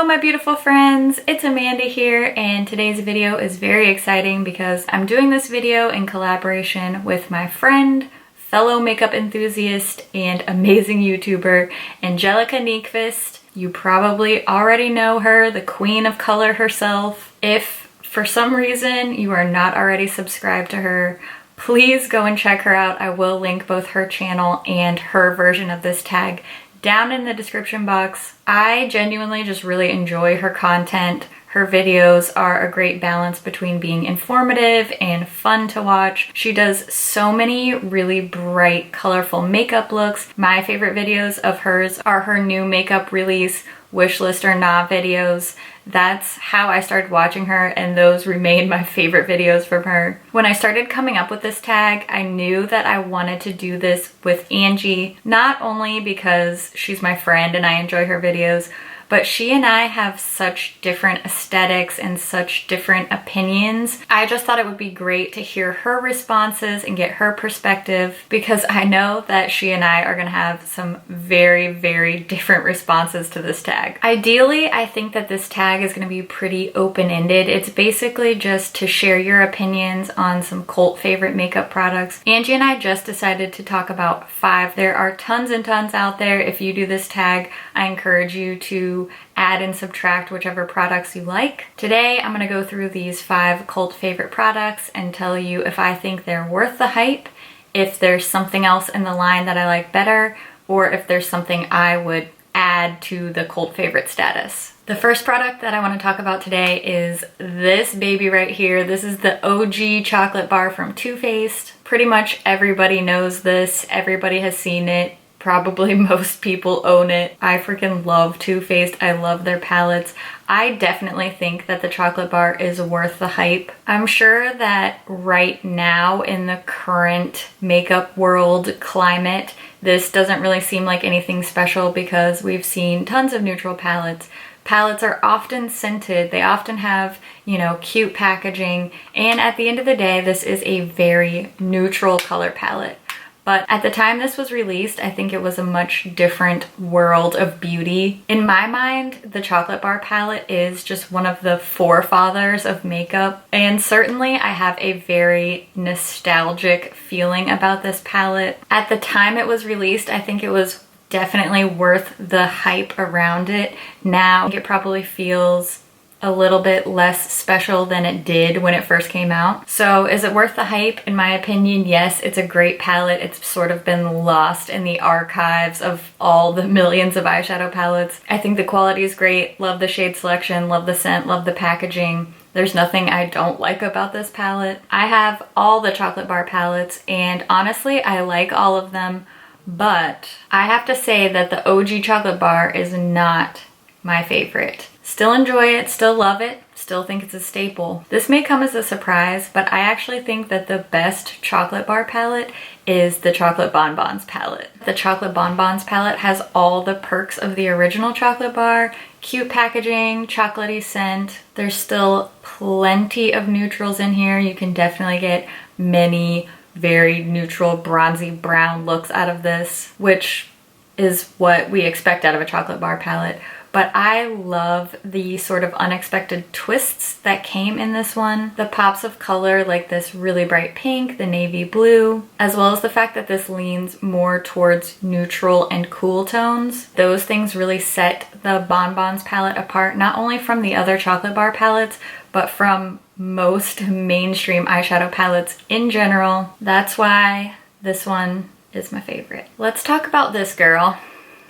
Hello my beautiful friends, it's Amanda here, and today's video is very exciting because I'm doing this video in collaboration with my friend, fellow makeup enthusiast, and amazing YouTuber, Angelica Nyqvist. You probably already know her, the queen of color herself. If for some reason you are not already subscribed to her, please go and check her out. I will link both her channel and her version of this tag down in the description box. I genuinely just really enjoy her content. Her videos are a great balance between being informative and fun to watch. She does so many really bright, colorful makeup looks. My favorite videos of hers are her new makeup release, wishlist or not videos. That's how I started watching her, and those remain my favorite videos from her. When I started coming up with this tag, I knew that I wanted to do this with Angie, not only because she's my friend and I enjoy her videos, but she and I have such different aesthetics and such different opinions. I just thought it would be great to hear her responses and get her perspective, because I know that she and I are gonna have some very, very different responses to this tag. Ideally, I think that this tag is gonna be pretty open-ended. It's basically just to share your opinions on some cult favorite makeup products. Angie and I just decided to talk about 5. There are tons and tons out there. If you do this tag, I encourage you to add and subtract whichever products you like. Today, I'm gonna go through these 5 cult favorite products and tell you if I think they're worth the hype, if there's something else in the line that I like better, or if there's something I would add to the cult favorite status. The first product that I want to talk about today is this baby right here. This is the OG chocolate bar from Too Faced. Pretty much everybody knows this. Everybody has seen it. Probably most people own it. I freaking love Too Faced. I love their palettes. I definitely think that the chocolate bar is worth the hype. I'm sure that right now in the current makeup world climate, this doesn't really seem like anything special because we've seen tons of neutral palettes. Palettes are often scented. They often have, you know, cute packaging. And at the end of the day, this is a very neutral color palette. But at the time this was released, I think it was a much different world of beauty. In my mind, the chocolate bar palette is just one of the forefathers of makeup. And certainly I have a very nostalgic feeling about this palette. At the time it was released, I think it was definitely worth the hype around it. Now it probably feels a little bit less special than it did when it first came out. So is it worth the hype? In my opinion, yes, it's a great palette. It's sort of been lost in the archives of all the millions of eyeshadow palettes. I think the quality is great. Love the shade selection, love the scent, love the packaging. There's nothing I don't like about this palette. I have all the chocolate bar palettes, and honestly, I like all of them, but I have to say that the OG chocolate bar is not my favorite. Still enjoy it, still love it, still think it's a staple. This may come as a surprise, but I actually think that the best chocolate bar palette is the Chocolate Bonbons palette. The Chocolate Bonbons palette has all the perks of the original chocolate bar: cute packaging, chocolatey scent. There's still plenty of neutrals in here. You can definitely get many very neutral, bronzy brown looks out of this, which is what we expect out of a chocolate bar palette. But I love the sort of unexpected twists that came in this one. The pops of color like this really bright pink, the navy blue, as well as the fact that this leans more towards neutral and cool tones. Those things really set the Bonbons palette apart, not only from the other chocolate bar palettes, but from most mainstream eyeshadow palettes in general. That's why this one is my favorite. Let's talk about this girl.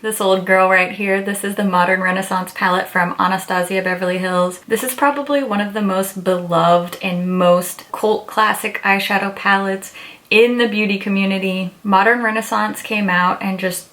This old girl right here. This is the Modern Renaissance palette from Anastasia Beverly Hills. This is probably one of the most beloved and most cult classic eyeshadow palettes in the beauty community. Modern Renaissance came out and just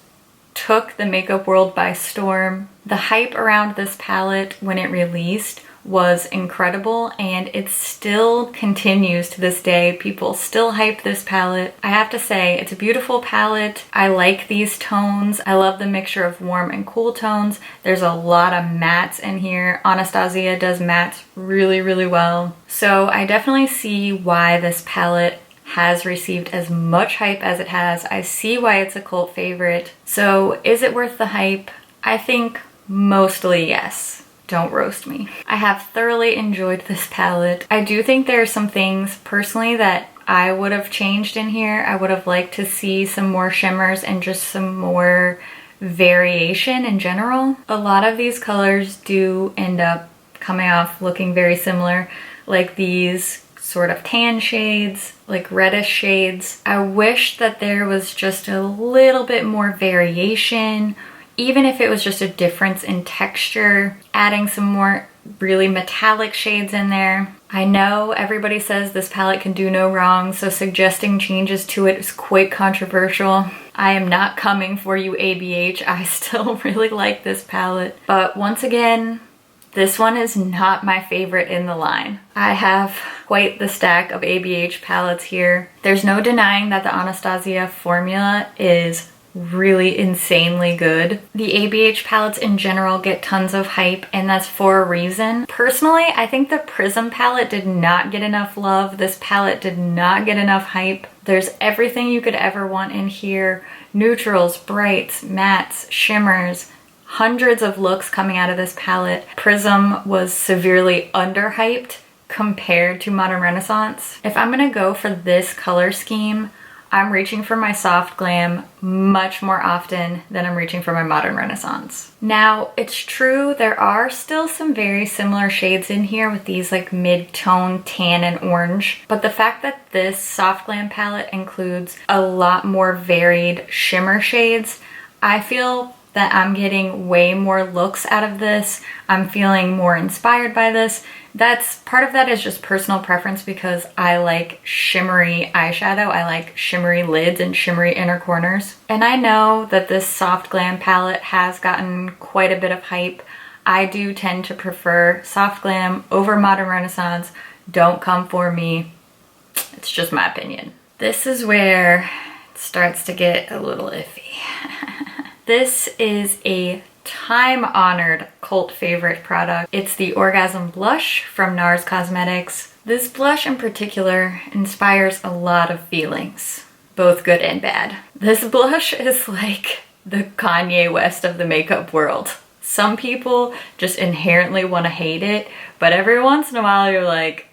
took the makeup world by storm. The hype around this palette when it released was incredible, and it still continues to this day. People still hype this palette. I have to say, it's a beautiful palette. I like these tones. I love the mixture of warm and cool tones. There's a lot of mattes in here. Anastasia does mattes really, really well. So I definitely see why this palette has received as much hype as it has. I see why it's a cult favorite. So is it worth the hype? I think mostly yes. don't roast me. I have thoroughly enjoyed this palette. I do think there are some things personally that I would have changed in here. I would have liked to see some more shimmers and just some more variation in general. A lot of these colors do end up coming off looking very similar, like these sort of tan shades, like reddish shades. I wish that there was just a little bit more variation, even if it was just a difference in texture, adding some more really metallic shades in there. I know everybody says this palette can do no wrong, so suggesting changes to it is quite controversial. I am not coming for you, ABH. I still really like this palette. But once again, this one is not my favorite in the line. I have quite the stack of ABH palettes here. There's no denying that the Anastasia formula is really insanely good. The ABH palettes in general get tons of hype, and that's for a reason. Personally, I think the Prism palette did not get enough love. This palette did not get enough hype. There's everything you could ever want in here. Neutrals, brights, mattes, shimmers, hundreds of looks coming out of this palette. Prism was severely underhyped compared to Modern Renaissance. If I'm gonna go for this color scheme, I'm reaching for my soft glam much more often than I'm reaching for my Modern Renaissance. Now, it's true there are still some very similar shades in here with these like mid-tone tan and orange, but the fact that this soft glam palette includes a lot more varied shimmer shades, I feel that I'm getting way more looks out of this. I'm feeling more inspired by this. Part of that is just personal preference because I like shimmery eyeshadow. I like shimmery lids and shimmery inner corners. And I know that this soft glam palette has gotten quite a bit of hype. I do tend to prefer soft glam over Modern Renaissance. Don't come for me. It's just my opinion. This is where it starts to get a little iffy. This is a time-honored cult favorite product. It's the Orgasm Blush from NARS Cosmetics. This blush in particular inspires a lot of feelings, both good and bad. This blush is like the Kanye West of the makeup world. Some people just inherently want to hate it, but every once in a while you're like,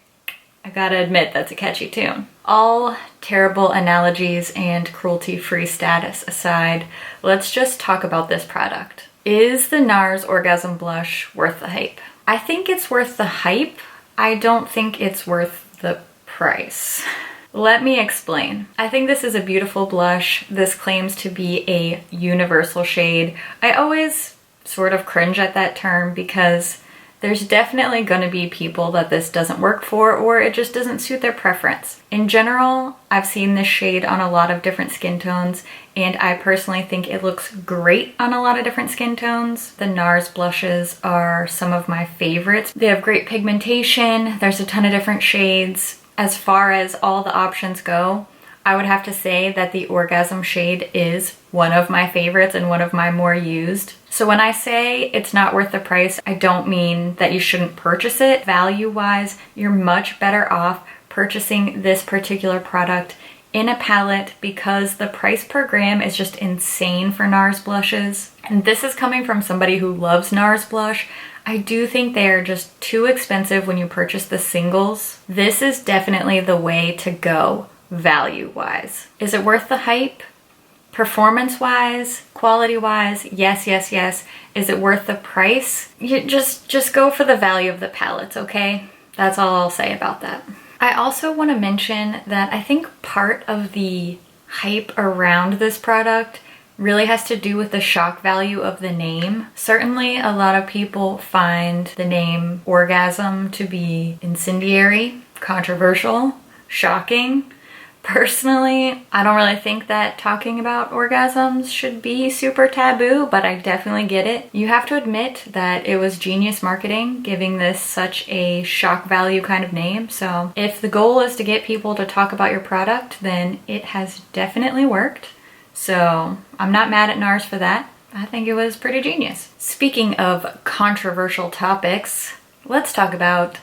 I gotta admit that's a catchy tune. All terrible analogies and cruelty-free status aside, let's just talk about this product. Is the NARS Orgasm Blush worth the hype? I think it's worth the hype. I don't think it's worth the price. Let me explain. I think this is a beautiful blush. This claims to be a universal shade. I always sort of cringe at that term because there's definitely going to be people that this doesn't work for, or it just doesn't suit their preference. In general, I've seen this shade on a lot of different skin tones, and I personally think it looks great on a lot of different skin tones. The NARS blushes are some of my favorites. They have great pigmentation. There's a ton of different shades. As far as all the options go, I would have to say that the Orgasm shade is one of my favorites and one of my more used. So when I say it's not worth the price, I don't mean that you shouldn't purchase it. Value-wise, you're much better off purchasing this particular product in a palette because the price per gram is just insane for NARS blushes. And this is coming from somebody who loves NARS blush. I do think they are just too expensive when you purchase the singles. This is definitely the way to go value-wise. Is it worth the hype? Performance-wise, quality-wise, yes, yes, yes. Is it worth the price? You just go for the value of the palettes, okay? That's all I'll say about that. I also want to mention that I think part of the hype around this product really has to do with the shock value of the name. Certainly a lot of people find the name Orgasm to be incendiary, controversial, shocking. Personally, I don't really think that talking about orgasms should be super taboo, but I definitely get it. You have to admit that it was genius marketing giving this such a shock value kind of name. So if the goal is to get people to talk about your product, then it has definitely worked. So I'm not mad at NARS for that. I think it was pretty genius. Speaking of controversial topics, let's talk about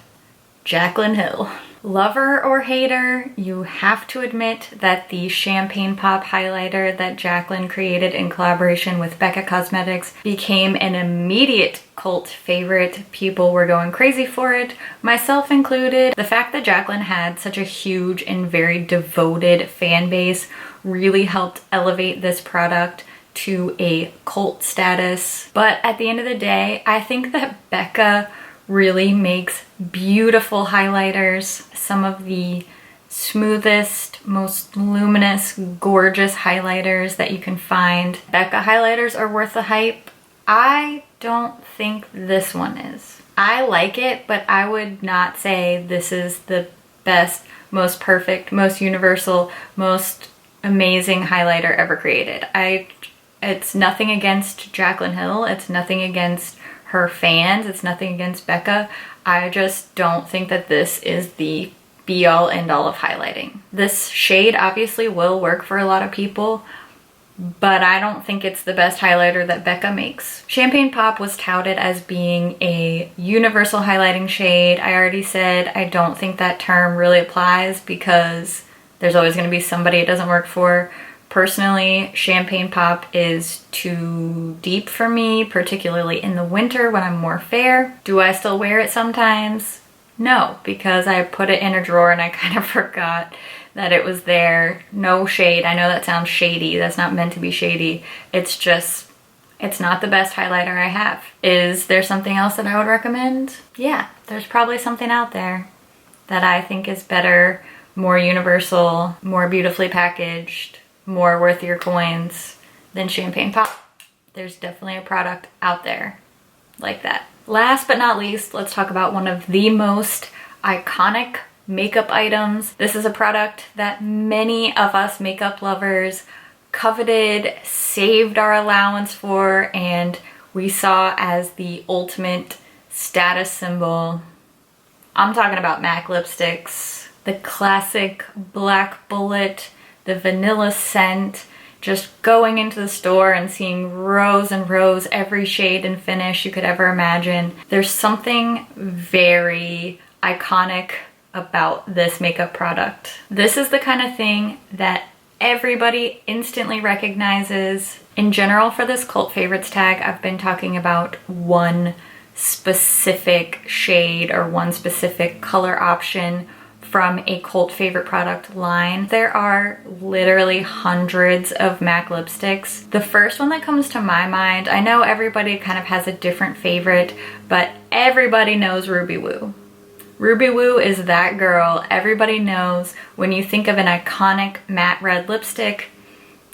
Jaclyn Hill. Lover or hater, you have to admit that the Champagne Pop highlighter that Jaclyn created in collaboration with Becca Cosmetics became an immediate cult favorite. People were going crazy for it, myself included. The fact that Jaclyn had such a huge and very devoted fan base really helped elevate this product to a cult status. But at the end of the day, I think that Becca really makes beautiful highlighters, some of the smoothest, most luminous, gorgeous highlighters that you can find. Becca highlighters are worth the hype. I don't think this one is. I like it, but I would not say this is the best, most perfect, most universal, most amazing highlighter ever created. It's nothing against Jaclyn Hill. It's nothing against her fans. It's nothing against Becca. I just don't think that this is the be all end all of highlighting. This shade obviously will work for a lot of people, but I don't think it's the best highlighter that Becca makes. Champagne Pop was touted as being a universal highlighting shade. I already said I don't think that term really applies because there's always going to be somebody it doesn't work for. Personally, Champagne Pop is too deep for me, particularly in the winter when I'm more fair. Do I still wear it sometimes? No, because I put it in a drawer and I kind of forgot that it was there. No shade. I know that sounds shady. That's not meant to be shady. It's just, it's not the best highlighter I have. Is there something else that I would recommend? Yeah, there's probably something out there that I think is better, more universal, more beautifully packaged, more worth your coins than Champagne Pop. There's definitely a product out there like that. Last but not least, let's talk about one of the most iconic makeup items. This is a product that many of us makeup lovers coveted, saved our allowance for, and we saw as the ultimate status symbol. I'm talking about MAC lipsticks. The classic black bullet, the vanilla scent, just going into the store and seeing rows and rows, every shade and finish you could ever imagine. There's something very iconic about this makeup product. This is the kind of thing that everybody instantly recognizes. In general, for this cult favorites tag, I've been talking about one specific shade or one specific color option from a cult favorite product line. There are literally hundreds of MAC lipsticks. The first one that comes to my mind, I know everybody kind of has a different favorite, but everybody knows Ruby Woo. Ruby Woo is that girl. Everybody knows when you think of an iconic matte red lipstick.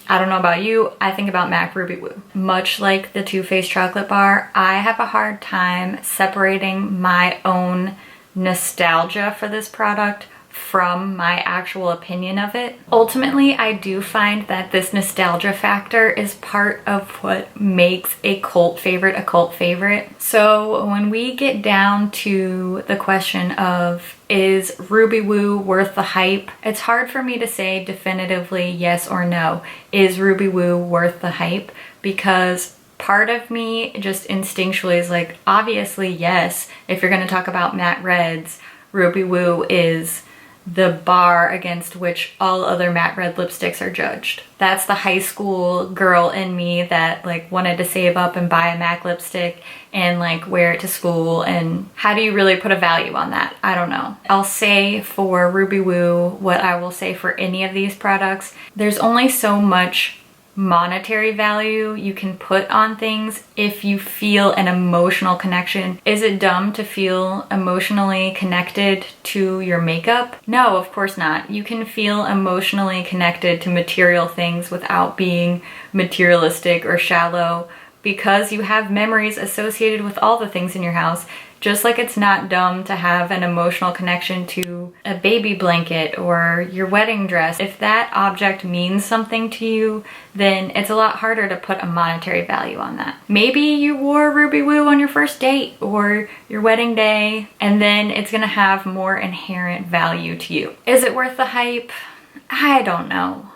I don't know about you, I think about MAC Ruby Woo. Much like the Too Faced chocolate bar, I have a hard time separating my own nostalgia for this product from my actual opinion of it. Ultimately, I do find that this nostalgia factor is part of what makes a cult favorite. So when we get down to the question of, is Ruby Woo worth the hype? It's hard for me to say definitively yes or no. Is Ruby Woo worth the hype? Because part of me just instinctually is like, obviously yes. If you're going to talk about matte reds, Ruby Woo is the bar against which all other matte red lipsticks are judged. That's the high school girl in me that like wanted to save up and buy a MAC lipstick and like wear it to school. And how do you really put a value on that? I don't know. I'll say for Ruby Woo what I will say for any of these products. There's only so much monetary value you can put on things if you feel an emotional connection. Is it dumb to feel emotionally connected to your makeup? No, of course not. You can feel emotionally connected to material things without being materialistic or shallow because you have memories associated with all the things in your house. Just like it's not dumb to have an emotional connection to a baby blanket or your wedding dress. If that object means something to you, then it's a lot harder to put a monetary value on that. Maybe you wore Ruby Woo on your first date or your wedding day, and then it's gonna have more inherent value to you. Is it worth the hype? I don't know.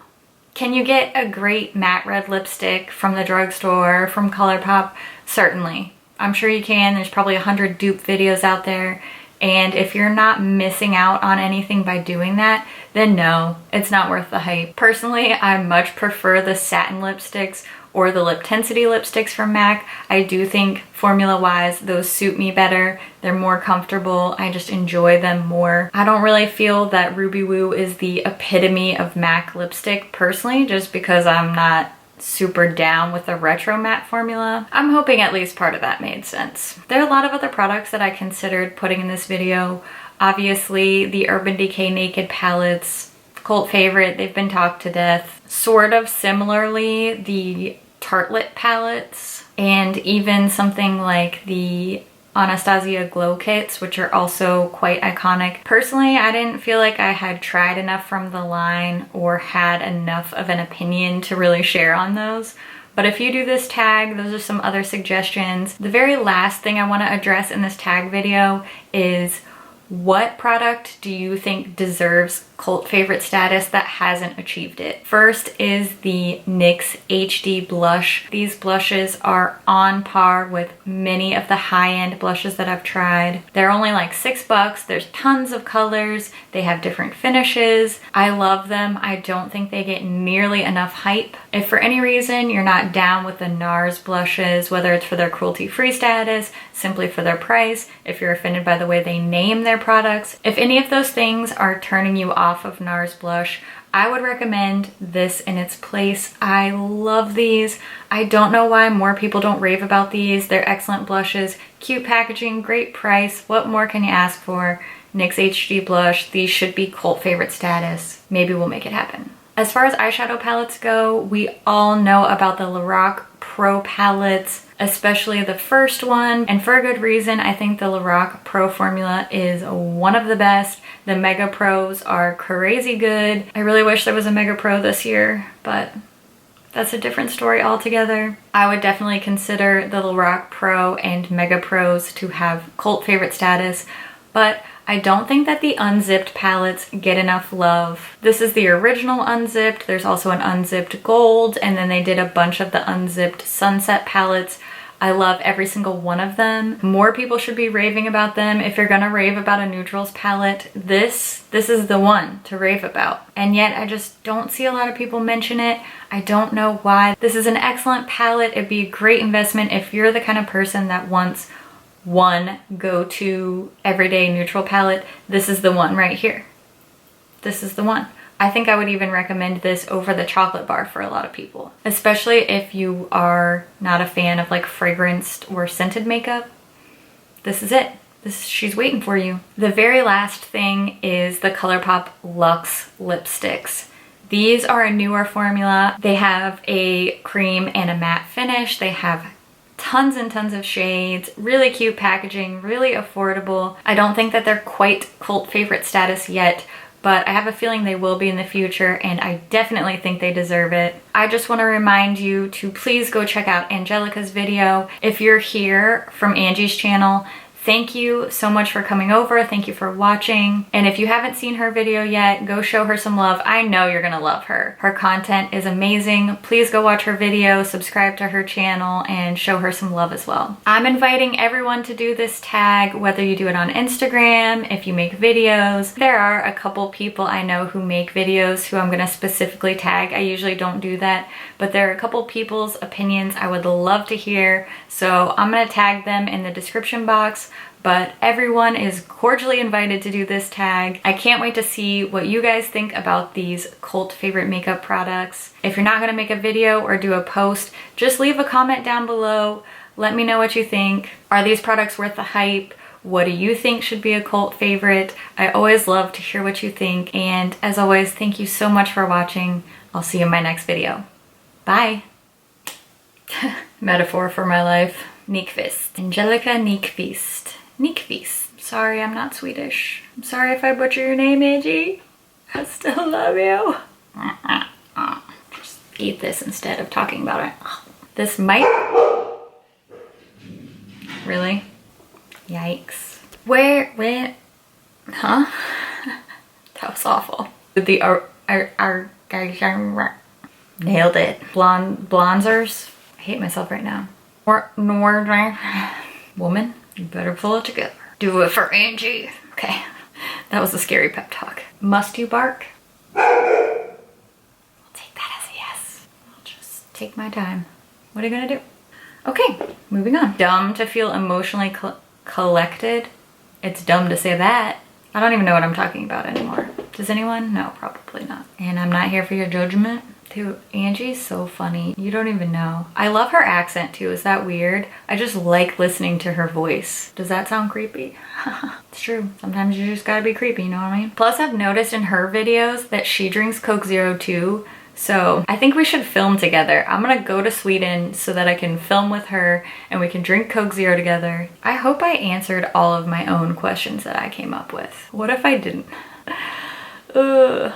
Can you get a great matte red lipstick from the drugstore, from ColourPop? Certainly. I'm sure you can. There's probably 100 dupe videos out there And if you're not missing out on anything by doing that, then no, it's not worth the hype. Personally, I much prefer the satin lipsticks or the lip tensity lipsticks from MAC. I do think formula-wise, those suit me better. They're more comfortable. I just enjoy them more. I don't really feel that Ruby Woo is the epitome of MAC lipstick personally, just because I'm not super down with the retro matte formula. I'm hoping at least part of that made sense. There are a lot of other products that I considered putting in this video. Obviously, the Urban Decay Naked palettes, cult favorite, they've been talked to death. Sort of similarly, the Tartelette palettes, and even something like the Anastasia Glow Kits, which are also quite iconic. Personally, I didn't feel like I had tried enough from the line or had enough of an opinion to really share on those. But if you do this tag, those are some other suggestions. The very last thing I want to address in this tag video is, what product do you think deserves cult favorite status that hasn't achieved it? First is the NYX HD blush. These blushes are on par with many of the high-end blushes that I've tried. They're only like $6. There's tons of colors. They have different finishes. I love them. I don't think they get nearly enough hype. If for any reason you're not down with the NARS blushes, whether it's for their cruelty-free status, simply for their price, if you're offended by the way they name their products, if any of those things are turning you off of NARS blush, I would recommend this in its place. I love these. I don't know why more people don't rave about these. They're excellent blushes, cute packaging, great price. What more can you ask for? NYX HD blush. These should be cult favorite status. Maybe we'll make it happen. As far as eyeshadow palettes go, we all know about the Lorac Pro palettes, especially the first one, and for a good reason. I think the Lorac Pro formula is one of the best. The Mega Pros are crazy good. I really wish there was a Mega Pro this year, but that's a different story altogether. I would definitely consider the Lorac Pro and Mega Pros to have cult favorite status, but I don't think that the unzipped palettes get enough love. This is the original unzipped. There's also an unzipped gold, and then they did a bunch of the unzipped sunset palettes. I love every single one of them. More people should be raving about them. If you're gonna rave about a neutrals palette, this is the one to rave about. And yet I just don't see a lot of people mention it. I don't know why. This is an excellent palette. It'd be a great investment if you're the kind of person that wants one go-to everyday neutral palette. This is the one right here. This is the one. I think I would even recommend this over the chocolate bar for a lot of people, especially if you are not a fan of like fragranced or scented makeup. This is it. She's waiting for you. The very last thing is the ColourPop Luxe lipsticks. These are a newer formula. They have a cream and a matte finish. They have tons and tons of shades, really cute packaging, really affordable. I don't think that they're quite cult favorite status yet, but I have a feeling they will be in the future, and I definitely think they deserve it. I just want to remind you to please go check out Angelica's video. If you're here from Angie's channel, thank you so much for coming over. Thank you for watching. And if you haven't seen her video yet, go show her some love. I know you're gonna love her. Her content is amazing. Please go watch her video, subscribe to her channel, and show her some love as well. I'm inviting everyone to do this tag, whether you do it on Instagram, if you make videos. There are a couple people I know who make videos who I'm gonna specifically tag. I usually don't do that, but there are a couple people's opinions I would love to hear. So I'm gonna tag them in the description box. But everyone is cordially invited to do this tag. I can't wait to see what you guys think about these cult favorite makeup products. If you're not gonna make a video or do a post, just leave a comment down below. Let me know what you think. Are these products worth the hype? What do you think should be a cult favorite? I always love to hear what you think. And as always, thank you so much for watching. I'll see you in my next video. Bye. Metaphor for my life. Nyqvist. Angelica Nyqvist. Nyqvist. Sorry, I'm not Swedish. I'm sorry if I butcher your name, Angie. I still love you. Just eat this instead of talking about it. This might... Really? Yikes. Where? Huh? That was awful. The nailed it. Bronzers. I hate myself right now. Woman, you better pull it together. Do it for Angie. Okay, that was a scary pep talk. Must you bark? I'll take that as a yes. I'll just take my time. What are you gonna do? Okay, moving on. Dumb to feel emotionally collected. It's dumb to say that. I don't even know what I'm talking about anymore. Does anyone? No, probably not. And I'm not here for your judgment. Dude, Angie's so funny. You don't even know. I love her accent too. Is that weird? I just like listening to her voice. Does that sound creepy? It's true. Sometimes you just gotta be creepy, you know what I mean? Plus, I've noticed in her videos that she drinks Coke Zero too. So I think we should film together. I'm gonna go to Sweden so that I can film with her and we can drink Coke Zero together. I hope I answered all of my own questions that I came up with. What if I didn't? Ugh.